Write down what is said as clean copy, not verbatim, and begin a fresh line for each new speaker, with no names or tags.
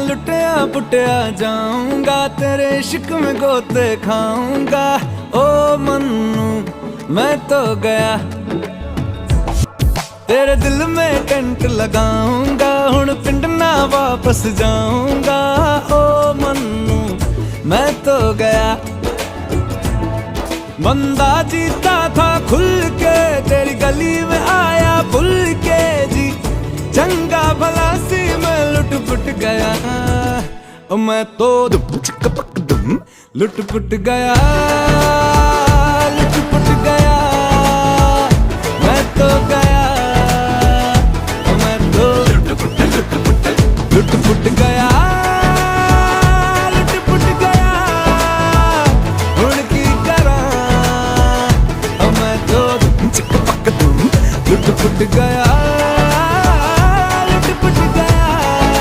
लुटिया पुटिया जाऊंगा, तेरे इश्क में गोते खाऊंगा। ओ मन्नू मैं तो गया, तेरे दिल में टेंट लगाऊंगा, हुण पिंड ना वापस जाऊंगा। ओ मन्नू मैं तो गया, बंदा जीता था खुल के, तेरी गली में आया भूल के जी। चंगा भला सी मैं लुट पुट गया, मैं तो लुट पुट गया, लुट पुट गया। मैं तो गया, मैं तो लुट पुट गया, लुट पुट गया। हुण की करा, मैं तो लुट पुट गया।